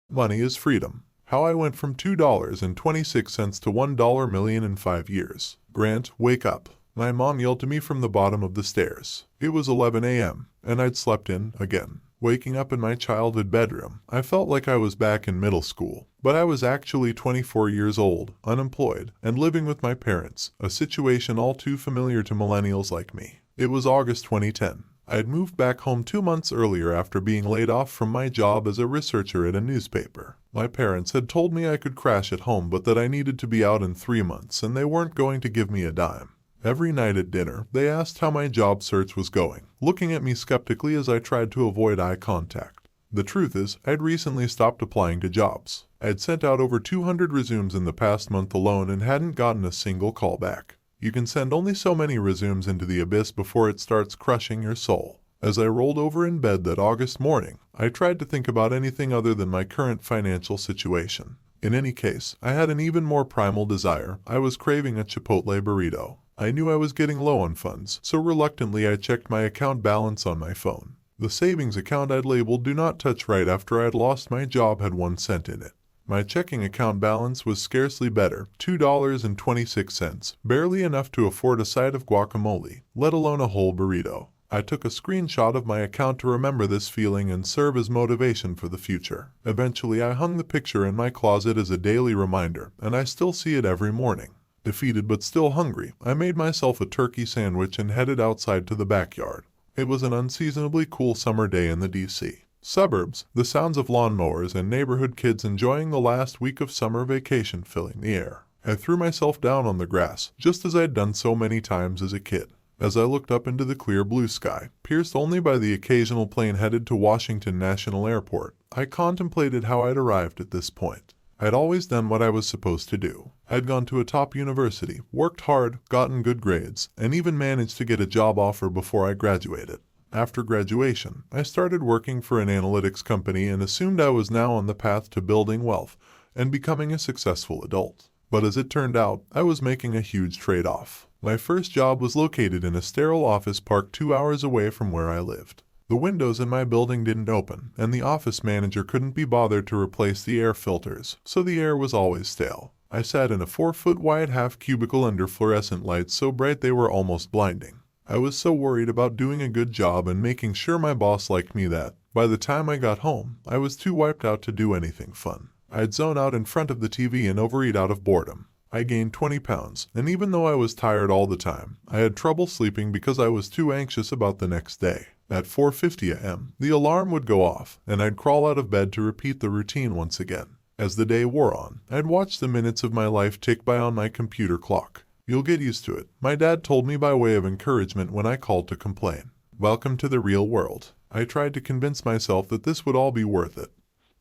Money is freedom. How I went from $2.26 to $1 million in 5 years. Grant, wake up. My mom yelled to me from the bottom of the stairs. It was 11 a.m., and I'd slept in again. Waking up in my childhood bedroom, I felt like I was back in middle school. But I was actually 24 years old, unemployed, and living with my parents, a situation all too familiar to millennials like me. It was August 2010. I had moved back home 2 months earlier after being laid off from my job as a researcher at a newspaper. My parents had told me I could crash at home but that I needed to be out in 3 months and they weren't going to give me a dime. Every night at dinner, they asked how my job search was going, looking at me skeptically as I tried to avoid eye contact. The truth is, I'd recently stopped applying to jobs. I'd sent out over 200 resumes in the past month alone and hadn't gotten a single call back. You can send only so many resumes into the abyss before it starts crushing your soul. As I rolled over in bed that August morning, I tried to think about anything other than my current financial situation. In any case, I had an even more primal desire. I was craving a Chipotle burrito. I knew I was getting low on funds, so reluctantly I checked my account balance on my phone. The savings account I'd labeled "Do Not Touch" right after I'd lost my job had 1 cent in it. My checking account balance was scarcely better, $2.26, barely enough to afford a side of guacamole, let alone a whole burrito. I took a screenshot of my account to remember this feeling and serve as motivation for the future. Eventually I hung the picture in my closet as a daily reminder, and I still see it every morning. Defeated but still hungry, I made myself a turkey sandwich and headed outside to the backyard. It was an unseasonably cool summer day in the D.C. suburbs, the sounds of lawnmowers and neighborhood kids enjoying the last week of summer vacation filling the air. I threw myself down on the grass, just as I'd done so many times as a kid. As I looked up into the clear blue sky, pierced only by the occasional plane headed to Washington National Airport, I contemplated how I'd arrived at this point. I'd always done what I was supposed to do. I'd gone to a top university, worked hard, gotten good grades, and even managed to get a job offer before I graduated. After graduation, I started working for an analytics company and assumed I was now on the path to building wealth and becoming a successful adult. But as it turned out, I was making a huge trade-off. My first job was located in a sterile office parked 2 hours away from where I lived. The windows in my building didn't open, and the office manager couldn't be bothered to replace the air filters, so the air was always stale. I sat in a 4-foot-wide half-cubicle under fluorescent lights so bright they were almost blinding. I was so worried about doing a good job and making sure my boss liked me that, by the time I got home, I was too wiped out to do anything fun. I'd zone out in front of the TV and overeat out of boredom. I gained 20 pounds, and even though I was tired all the time, I had trouble sleeping because I was too anxious about the next day. At 4:50 a.m., the alarm would go off, and I'd crawl out of bed to repeat the routine once again. As the day wore on, I'd watch the minutes of my life tick by on my computer clock. "You'll get used to it," my dad told me by way of encouragement when I called to complain. Welcome to the real world. I tried to convince myself that this would all be worth it.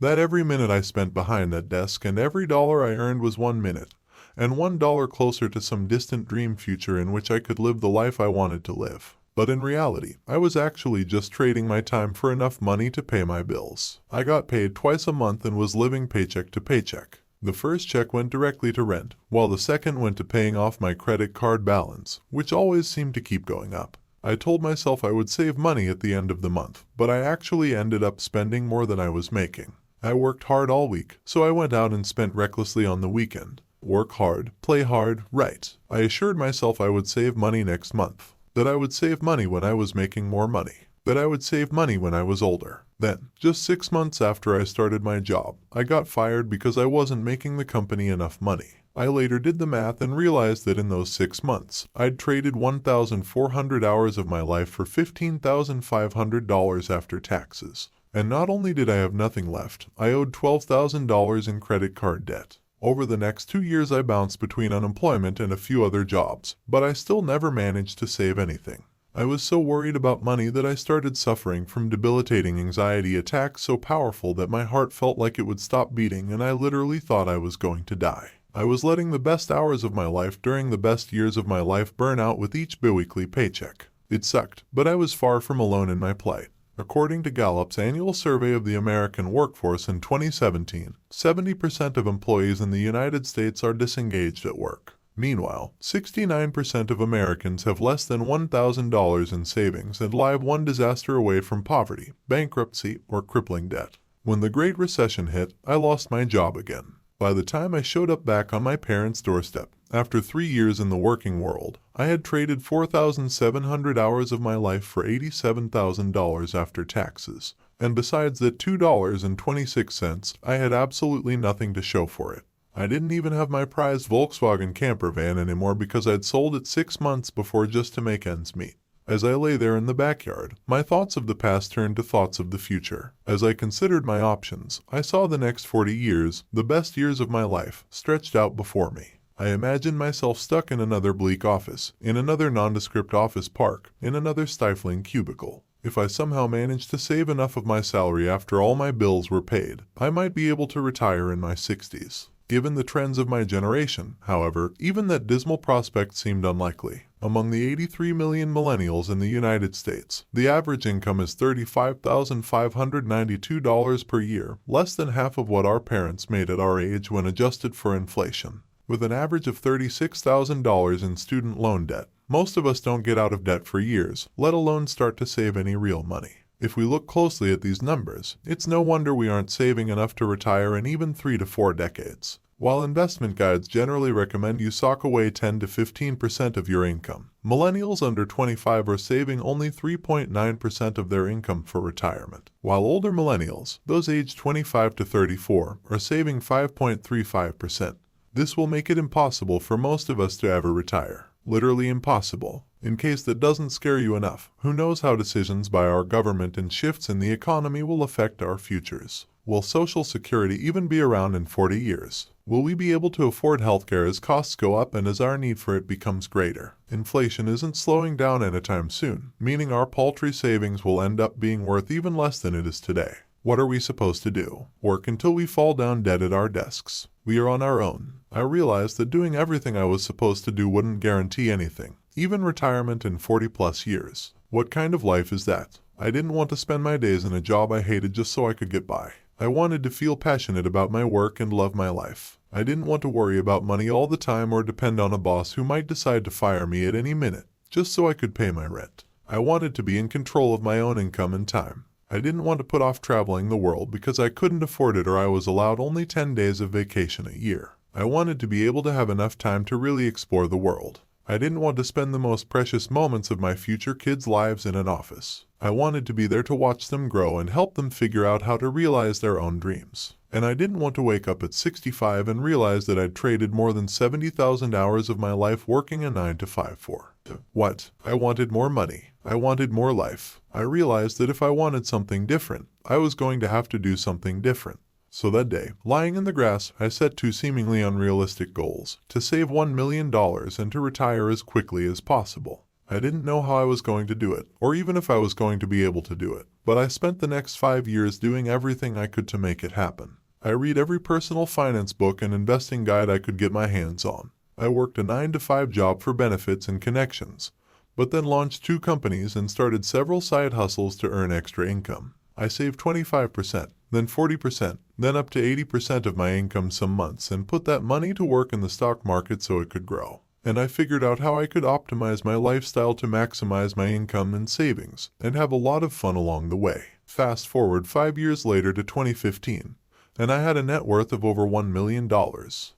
That every minute I spent behind that desk and every dollar I earned was 1 minute, and $1 closer to some distant dream future in which I could live the life I wanted to live. But in reality, I was actually just trading my time for enough money to pay my bills. I got paid twice a month and was living paycheck to paycheck. The first check went directly to rent, while the second went to paying off my credit card balance, which always seemed to keep going up. I told myself I would save money at the end of the month, but I actually ended up spending more than I was making. I worked hard all week, so I went out and spent recklessly on the weekend. Work hard, play hard, right. I assured myself I would save money next month. That I would save money when I was making more money. That I would save money when I was older. Then, just 6 months after I started my job, I got fired because I wasn't making the company enough money. I later did the math and realized that in those 6 months, I'd traded 1,400 hours of my life for $15,500 after taxes. And not only did I have nothing left, I owed $12,000 in credit card debt. Over the next 2 years I bounced between unemployment and a few other jobs, but I still never managed to save anything. I was so worried about money that I started suffering from debilitating anxiety attacks so powerful that my heart felt like it would stop beating and I literally thought I was going to die. I was letting the best hours of my life during the best years of my life burn out with each biweekly paycheck. It sucked, but I was far from alone in my plight. According to Gallup's annual survey of the American workforce in 2017, 70% of employees in the United States are disengaged at work. Meanwhile, 69% of Americans have less than $1,000 in savings and live one disaster away from poverty, bankruptcy, or crippling debt. When the Great Recession hit, I lost my job again. By the time I showed up back on my parents' doorstep, after 3 years in the working world, I had traded 4,700 hours of my life for $87,000 after taxes. And besides that $2.26, I had absolutely nothing to show for it. I didn't even have my prized Volkswagen camper van anymore because I'd sold it 6 months before just to make ends meet. As I lay there in the backyard, my thoughts of the past turned to thoughts of the future. As I considered my options, I saw the next 40 years, the best years of my life, stretched out before me. I imagined myself stuck in another bleak office, in another nondescript office park, in another stifling cubicle. If I somehow managed to save enough of my salary after all my bills were paid, I might be able to retire in my 60s. Given the trends of my generation, however, even that dismal prospect seemed unlikely. Among the 83 million millennials in the United States, the average income is $35,592 per year, less than half of what our parents made at our age when adjusted for inflation. With an average of $36,000 in student loan debt, most of us don't get out of debt for years, let alone start to save any real money. If we look closely at these numbers, it's no wonder we aren't saving enough to retire in even 3 to 4 decades. While investment guides generally recommend you sock away 10 to 15% of your income, millennials under 25 are saving only 3.9% of their income for retirement, while older millennials, those aged 25 to 34, are saving 5.35%. This will make it impossible for most of us to ever retire. Literally impossible. In case that doesn't scare you enough, who knows how decisions by our government and shifts in the economy will affect our futures? Will Social Security even be around in 40 years? Will we be able to afford healthcare as costs go up and as our need for it becomes greater? Inflation isn't slowing down anytime soon, meaning our paltry savings will end up being worth even less than it is today. What are we supposed to do? Work until we fall down dead at our desks. We are on our own. I realized that doing everything I was supposed to do wouldn't guarantee anything, even retirement in 40+ years. What kind of life is that? I didn't want to spend my days in a job I hated just so I could get by. I wanted to feel passionate about my work and love my life. I didn't want to worry about money all the time or depend on a boss who might decide to fire me at any minute, just so I could pay my rent. I wanted to be in control of my own income and time. I didn't want to put off traveling the world because I couldn't afford it or I was allowed only 10 days of vacation a year. I wanted to be able to have enough time to really explore the world. I didn't want to spend the most precious moments of my future kids' lives in an office. I wanted to be there to watch them grow and help them figure out how to realize their own dreams. And I didn't want to wake up at 65 and realize that I'd traded more than 70,000 hours of my life working a 9-to-5 for. What? I wanted more money. I wanted more life. I realized that if I wanted something different, I was going to have to do something different. So that day, lying in the grass, I set 2 seemingly unrealistic goals: to save $1 million and to retire as quickly as possible. I didn't know how I was going to do it, or even if I was going to be able to do it, but I spent the next 5 years doing everything I could to make it happen. I read every personal finance book and investing guide I could get my hands on. I worked a 9-to-5 job for benefits and connections, but then launched 2 companies and started several side hustles to earn extra income. I saved 25%, then 40%, then up to 80% of my income some months and put that money to work in the stock market so it could grow. And I figured out how I could optimize my lifestyle to maximize my income and savings and have a lot of fun along the way. Fast forward 5 years later to 2015. And I had a net worth of over $1 million.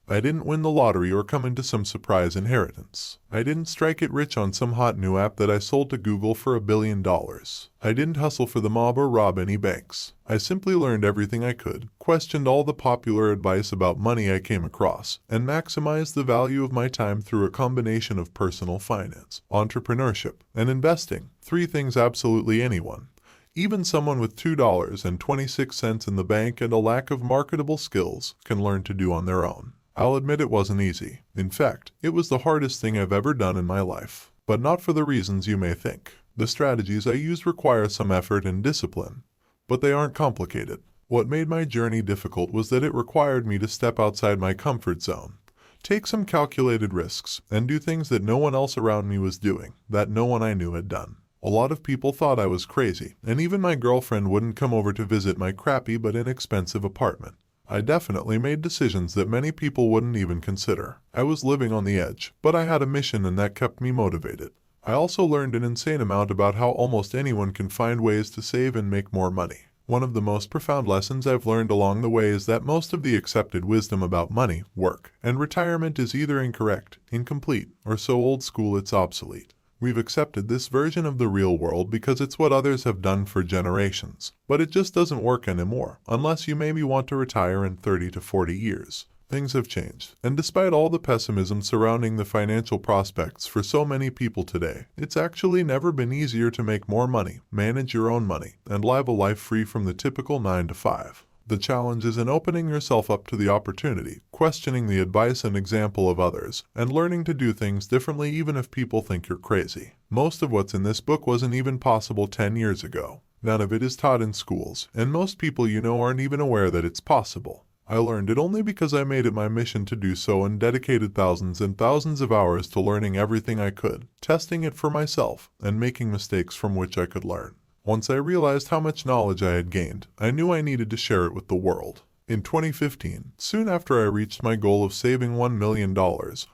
I didn't win the lottery or come into some surprise inheritance. I didn't strike it rich on some hot new app that I sold to Google for $1 billion. I didn't hustle for the mob or rob any banks. I simply learned everything I could, questioned all the popular advice about money I came across, and maximized the value of my time through a combination of personal finance, entrepreneurship, and investing. 3 things absolutely anyone, even someone with $2.26 in the bank and a lack of marketable skills, can learn to do on their own. I'll admit it wasn't easy. In fact, it was the hardest thing I've ever done in my life. But not for the reasons you may think. The strategies I used require some effort and discipline, but they aren't complicated. What made my journey difficult was that it required me to step outside my comfort zone, take some calculated risks, and do things that no one else around me was doing, that no one I knew had done. A lot of people thought I was crazy, and even my girlfriend wouldn't come over to visit my crappy but inexpensive apartment. I definitely made decisions that many people wouldn't even consider. I was living on the edge, but I had a mission and that kept me motivated. I also learned an insane amount about how almost anyone can find ways to save and make more money. One of the most profound lessons I've learned along the way is that most of the accepted wisdom about money, work, and retirement is either incorrect, incomplete, or so old school it's obsolete. We've accepted this version of the real world because it's what others have done for generations, but it just doesn't work anymore, unless you maybe want to retire in 30 to 40 years. Things have changed, and despite all the pessimism surrounding the financial prospects for so many people today, it's actually never been easier to make more money, manage your own money, and live a life free from the typical 9 to 5. The challenge is in opening yourself up to the opportunity, questioning the advice and example of others, and learning to do things differently even if people think you're crazy. Most of what's in this book wasn't even possible 10 years ago. None of it is taught in schools, and most people you know aren't even aware that it's possible. I learned it only because I made it my mission to do so and dedicated thousands and thousands of hours to learning everything I could, testing it for myself, and making mistakes from which I could learn. Once I realized how much knowledge I had gained, I knew I needed to share it with the world. In 2015, soon after I reached my goal of saving $1 million,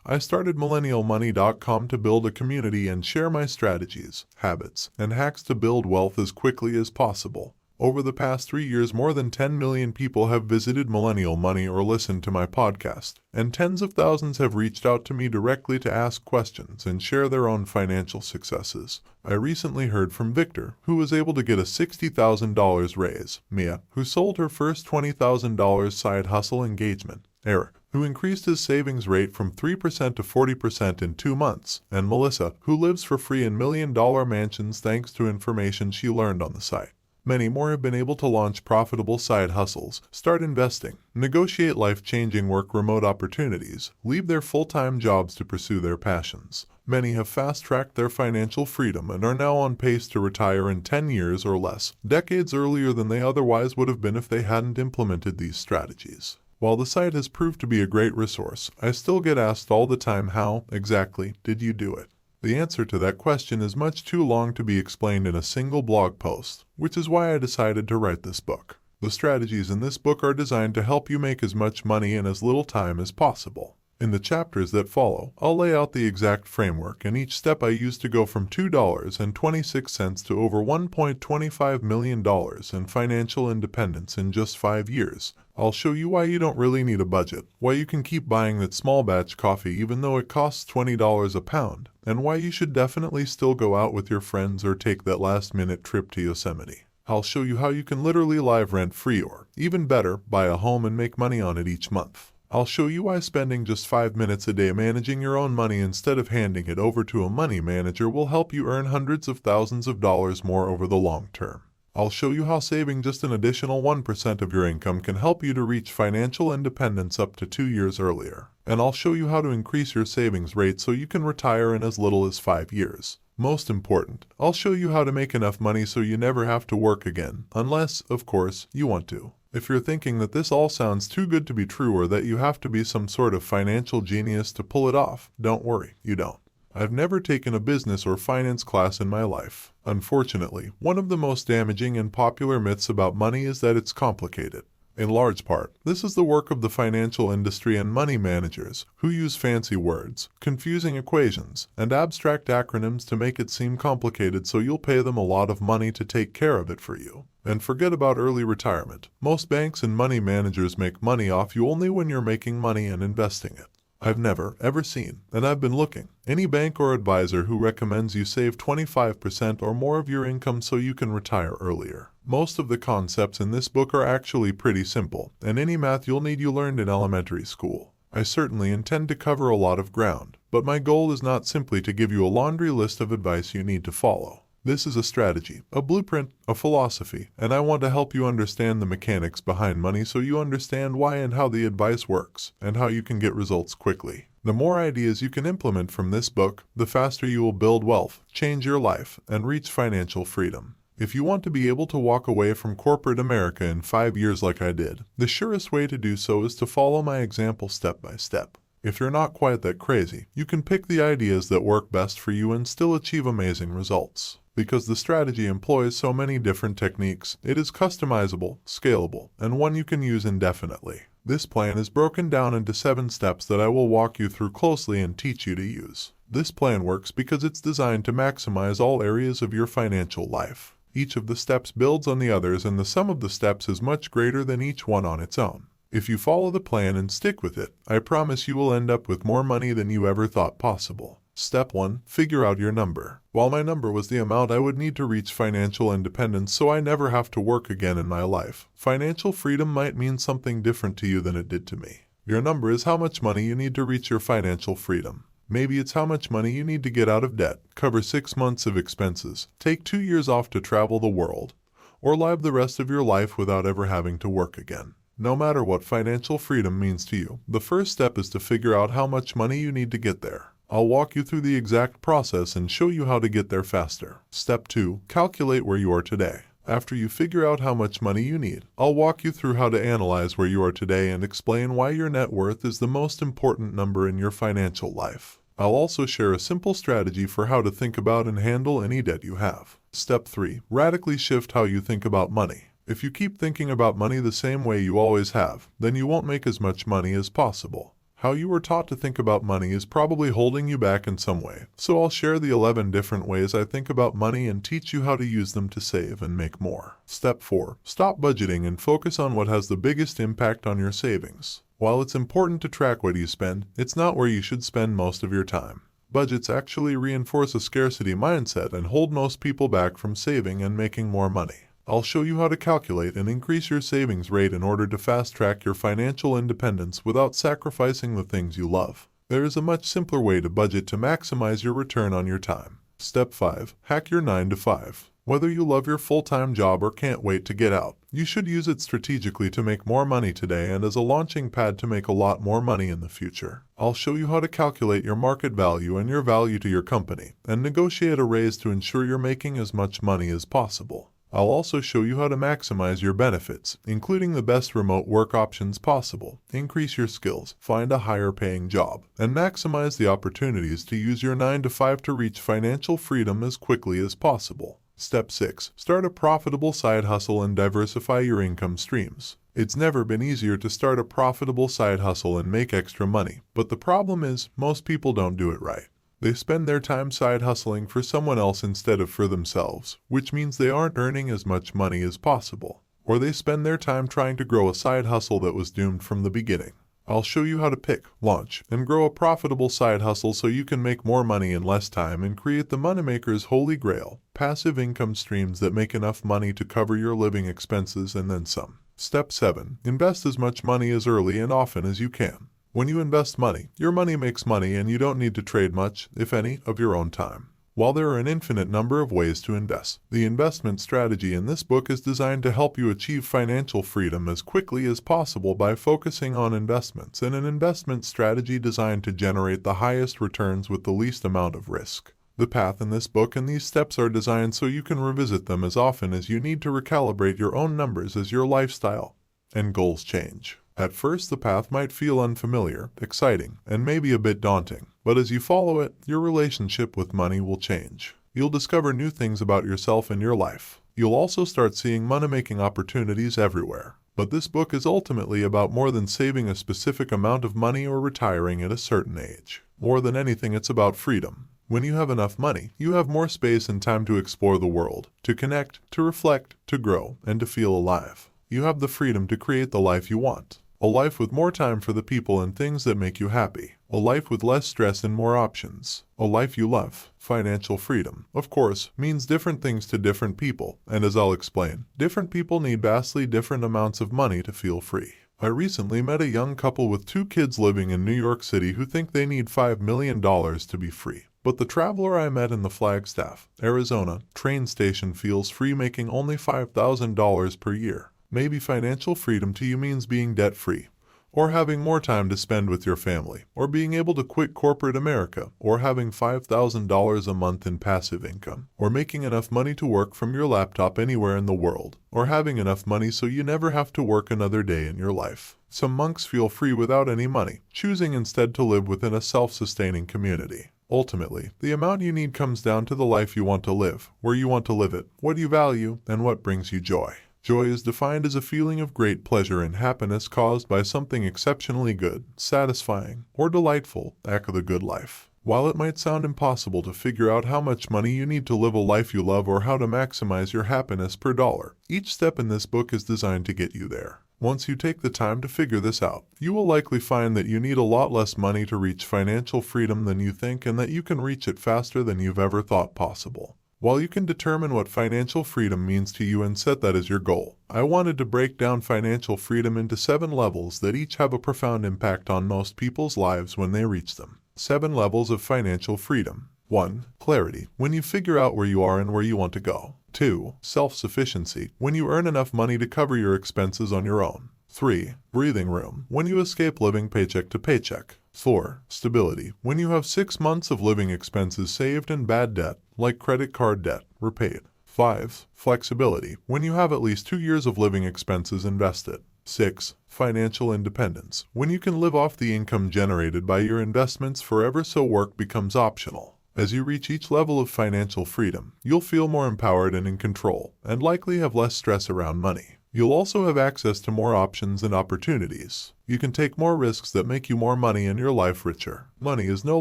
I started MillennialMoney.com to build a community and share my strategies, habits, and hacks to build wealth as quickly as possible. Over the past 3 years, more than 10 million people have visited Millennial Money or listened to my podcast, and tens of thousands have reached out to me directly to ask questions and share their own financial successes. I recently heard from Victor, who was able to get a $60,000 raise, Mia, who sold her first $20,000 side hustle engagement, Eric, who increased his savings rate from 3% to 40% in 2 months, and Melissa, who lives for free in million-dollar mansions thanks to information she learned on the site. Many more have been able to launch profitable side hustles, start investing, negotiate life-changing work remote opportunities, leave their full-time jobs to pursue their passions. Many have fast-tracked their financial freedom and are now on pace to retire in 10 years or less, decades earlier than they otherwise would have been if they hadn't implemented these strategies. While the site has proved to be a great resource, I still get asked all the time, how, exactly, did you do it? The answer to that question is much too long to be explained in a single blog post, which is why I decided to write this book. The strategies in this book are designed to help you make as much money in as little time as possible. In the chapters that follow, I'll lay out the exact framework and each step I used to go from $2.26 to over $1.25 million in financial independence in just 5 years. I'll show you why you don't really need a budget, why you can keep buying that small batch coffee even though it costs $20 a pound, and why you should definitely still go out with your friends or take that last-minute trip to Yosemite. I'll show you how you can literally live rent-free or, even better, buy a home and make money on it each month. I'll show you why spending just 5 minutes a day managing your own money instead of handing it over to a money manager will help you earn hundreds of thousands of dollars more over the long term. I'll show you how saving just an additional 1% of your income can help you to reach financial independence up to 2 years earlier. And I'll show you how to increase your savings rate so you can retire in as little as 5 years. Most important, I'll show you how to make enough money so you never have to work again, unless, of course, you want to. If you're thinking that this all sounds too good to be true or that you have to be some sort of financial genius to pull it off, don't worry, you don't. I've never taken a business or finance class in my life. Unfortunately, one of the most damaging and popular myths about money is that it's complicated. In large part, this is the work of the financial industry and money managers, who use fancy words, confusing equations, and abstract acronyms to make it seem complicated so you'll pay them a lot of money to take care of it for you. And forget about early retirement. Most banks and money managers make money off you only when you're making money and investing it. I've never, ever seen, and I've been looking, any bank or advisor who recommends you save 25% or more of your income so you can retire earlier. Most of the concepts in this book are actually pretty simple, and any math you'll need you learned in elementary school. I certainly intend to cover a lot of ground, but my goal is not simply to give you a laundry list of advice you need to follow. This is a strategy, a blueprint, a philosophy, and I want to help you understand the mechanics behind money so you understand why and how the advice works, and how you can get results quickly. The more ideas you can implement from this book, the faster you will build wealth, change your life, and reach financial freedom. If you want to be able to walk away from corporate America in 5 years like I did, the surest way to do so is to follow my example step by step. If you're not quite that crazy, you can pick the ideas that work best for you and still achieve amazing results. Because the strategy employs so many different techniques, it is customizable, scalable, and one you can use indefinitely. This plan is broken down into 7 steps that I will walk you through closely and teach you to use. This plan works because it's designed to maximize all areas of your financial life. Each of the steps builds on the others, and the sum of the steps is much greater than each one on its own. If you follow the plan and stick with it, I promise you will end up with more money than you ever thought possible. Step 1. Figure out your number. While my number was the amount I would need to reach financial independence so I never have to work again in my life, financial freedom might mean something different to you than it did to me. Your number is how much money you need to reach your financial freedom. Maybe it's how much money you need to get out of debt, cover 6 months of expenses, take 2 years off to travel the world, or live the rest of your life without ever having to work again. No matter what financial freedom means to you, the first step is to figure out how much money you need to get there. I'll walk you through the exact process and show you how to get there faster. Step 2. Calculate where you are today. After you figure out how much money you need, I'll walk you through how to analyze where you are today and explain why your net worth is the most important number in your financial life. I'll also share a simple strategy for how to think about and handle any debt you have. Step 3. Radically shift how you think about money. If you keep thinking about money the same way you always have, then you won't make as much money as possible. How you were taught to think about money is probably holding you back in some way, so I'll share the 11 different ways I think about money and teach you how to use them to save and make more. Step 4. Stop budgeting and focus on what has the biggest impact on your savings. While it's important to track what you spend, it's not where you should spend most of your time. Budgets actually reinforce a scarcity mindset and hold most people back from saving and making more money. I'll show you how to calculate and increase your savings rate in order to fast-track your financial independence without sacrificing the things you love. There is a much simpler way to budget to maximize your return on your time. Step 5. Hack your 9 to 5. Whether you love your full-time job or can't wait to get out, you should use it strategically to make more money today and as a launching pad to make a lot more money in the future. I'll show you how to calculate your market value and your value to your company, and negotiate a raise to ensure you're making as much money as possible. I'll also show you how to maximize your benefits, including the best remote work options possible, increase your skills, find a higher paying job, and maximize the opportunities to use your 9 to 5 to reach financial freedom as quickly as possible. Step 6. Start a profitable side hustle and diversify your income streams. It's never been easier to start a profitable side hustle and make extra money, but the problem is, most people don't do it right. They spend their time side hustling for someone else instead of for themselves, which means they aren't earning as much money as possible. Or they spend their time trying to grow a side hustle that was doomed from the beginning. I'll show you how to pick, launch, and grow a profitable side hustle so you can make more money in less time and create the moneymaker's holy grail, passive income streams that make enough money to cover your living expenses and then some. Step 7. Invest as much money as early and often as you can. When you invest money, your money makes money and you don't need to trade much, if any, of your own time. While there are an infinite number of ways to invest, the investment strategy in this book is designed to help you achieve financial freedom as quickly as possible by focusing on investments and an investment strategy designed to generate the highest returns with the least amount of risk. The path in this book and these steps are designed so you can revisit them as often as you need to recalibrate your own numbers as your lifestyle and goals change. At first, the path might feel unfamiliar, exciting, and maybe a bit daunting, but as you follow it, your relationship with money will change. You'll discover new things about yourself and your life. You'll also start seeing money-making opportunities everywhere. But this book is ultimately about more than saving a specific amount of money or retiring at a certain age. More than anything, it's about freedom. When you have enough money, you have more space and time to explore the world, to connect, to reflect, to grow, and to feel alive. You have the freedom to create the life you want. A life with more time for the people and things that make you happy. A life with less stress and more options. A life you love. Financial freedom, of course, means different things to different people, and as I'll explain, different people need vastly different amounts of money to feel free. I recently met a young couple with 2 kids living in New York City who think they need $5 million to be free. But the traveler I met in the Flagstaff, Arizona, train station feels free, making only $5,000 per year. Maybe financial freedom to you means being debt-free, or having more time to spend with your family, or being able to quit corporate America, or having $5,000 a month in passive income, or making enough money to work from your laptop anywhere in the world, or having enough money so you never have to work another day in your life. Some monks feel free without any money, choosing instead to live within a self-sustaining community. Ultimately, the amount you need comes down to the life you want to live, where you want to live it, what you value, and what brings you joy. Joy is defined as a feeling of great pleasure and happiness caused by something exceptionally good, satisfying, or delightful, the good life. While it might sound impossible to figure out how much money you need to live a life you love or how to maximize your happiness per dollar, each step in this book is designed to get you there. Once you take the time to figure this out, you will likely find that you need a lot less money to reach financial freedom than you think and that you can reach it faster than you've ever thought possible. While you can determine what financial freedom means to you and set that as your goal, I wanted to break down financial freedom into 7 levels that each have a profound impact on most people's lives when they reach them. 7 levels of financial freedom. 1. Clarity, when you figure out where you are and where you want to go. 2. Self-sufficiency, when you earn enough money to cover your expenses on your own. 3. Breathing room, when you escape living paycheck to paycheck. 4. Stability, when you have 6 months of living expenses saved and bad debt, like credit card debt, repaid. 5. Flexibility, when you have at least 2 years of living expenses invested. 6. Financial independence, when you can live off the income generated by your investments forever so work becomes optional. As you reach each level of financial freedom, you'll feel more empowered and in control, and likely have less stress around money. You'll also have access to more options and opportunities. You can take more risks that make you more money and your life richer. Money is no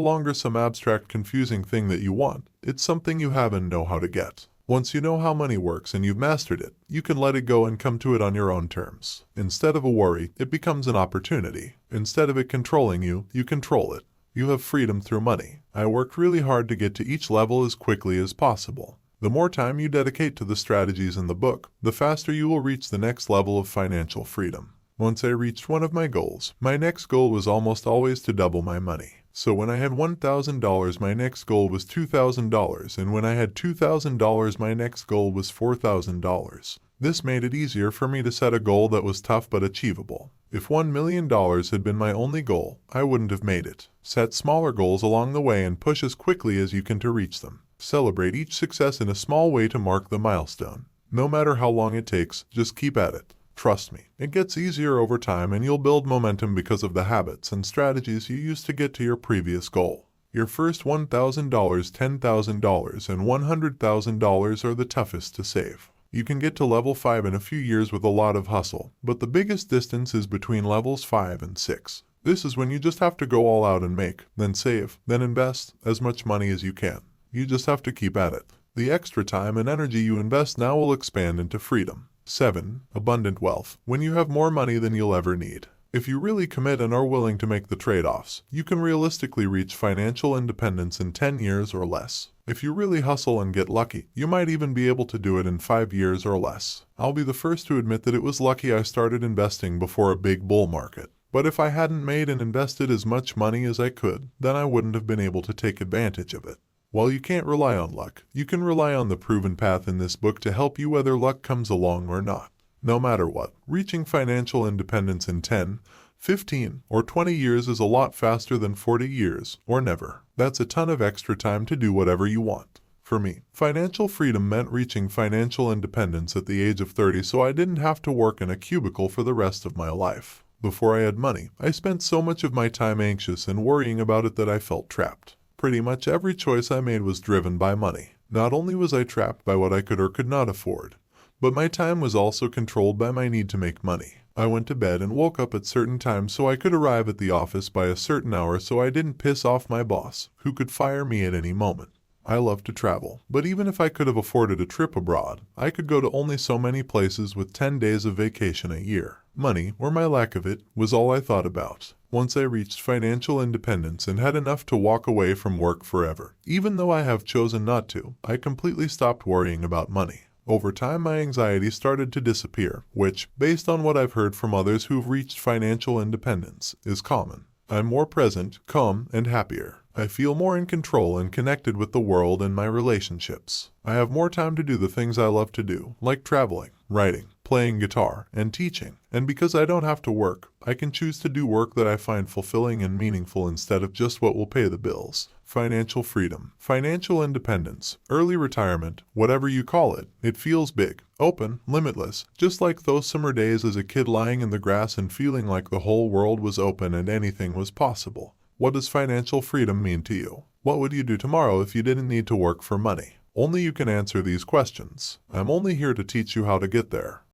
longer some abstract, confusing thing that you want. It's something you have and know how to get. Once you know how money works and you've mastered it, you can let it go and come to it on your own terms. Instead of a worry, it becomes an opportunity. Instead of it controlling you, you control it. You have freedom through money. I worked really hard to get to each level as quickly as possible. The more time you dedicate to the strategies in the book, the faster you will reach the next level of financial freedom. Once I reached one of my goals, my next goal was almost always to double my money. So when I had $1,000, my next goal was $2,000, and when I had $2,000, my next goal was $4,000. This made it easier for me to set a goal that was tough but achievable. If $1 million had been my only goal, I wouldn't have made it. Set smaller goals along the way and push as quickly as you can to reach them. Celebrate each success in a small way to mark the milestone. No matter how long it takes, just keep at it. Trust me, it gets easier over time and you'll build momentum because of the habits and strategies you used to get to your previous goal. Your first $1,000, $10,000, and $100,000 are the toughest to save. You can get to level 5 in a few years with a lot of hustle, but the biggest distance is between levels 5 and 6. This is when you just have to go all out and make, then save, then invest as much money as you can. You just have to keep at it. The extra time and energy you invest now will expand into freedom. 7. Abundant wealth, when you have more money than you'll ever need. If you really commit and are willing to make the trade-offs, you can realistically reach financial independence in 10 years or less. If you really hustle and get lucky, you might even be able to do it in 5 years or less. I'll be the first to admit that it was lucky I started investing before a big bull market. But if I hadn't made and invested as much money as I could, then I wouldn't have been able to take advantage of it. While you can't rely on luck, you can rely on the proven path in this book to help you whether luck comes along or not. No matter what, reaching financial independence in 10, 15, or 20 years is a lot faster than 40 years, or never. That's a ton of extra time to do whatever you want. For me, financial freedom meant reaching financial independence at the age of 30 so I didn't have to work in a cubicle for the rest of my life. Before I had money, I spent so much of my time anxious and worrying about it that I felt trapped. Pretty much every choice I made was driven by money. Not only was I trapped by what I could or could not afford, but my time was also controlled by my need to make money. I went to bed and woke up at certain times so I could arrive at the office by a certain hour so I didn't piss off my boss, who could fire me at any moment. I love to travel, but even if I could have afforded a trip abroad, I could go to only so many places with 10 days of vacation a year. Money, or my lack of it, was all I thought about. Once I reached financial independence and had enough to walk away from work forever, even though I have chosen not to, I completely stopped worrying about money. Over time, my anxiety started to disappear, which, based on what I've heard from others who've reached financial independence, is common. I'm more present, calm, and happier. I feel more in control and connected with the world and my relationships. I have more time to do the things I love to do, like traveling, writing, playing guitar, and teaching. And because I don't have to work, I can choose to do work that I find fulfilling and meaningful instead of just what will pay the bills. Financial freedom, financial independence, early retirement, whatever you call it, it feels big, open, limitless, just like those summer days as a kid lying in the grass and feeling like the whole world was open and anything was possible. What does financial freedom mean to you? What would you do tomorrow if you didn't need to work for money? Only you can answer these questions. I'm only here to teach you how to get there.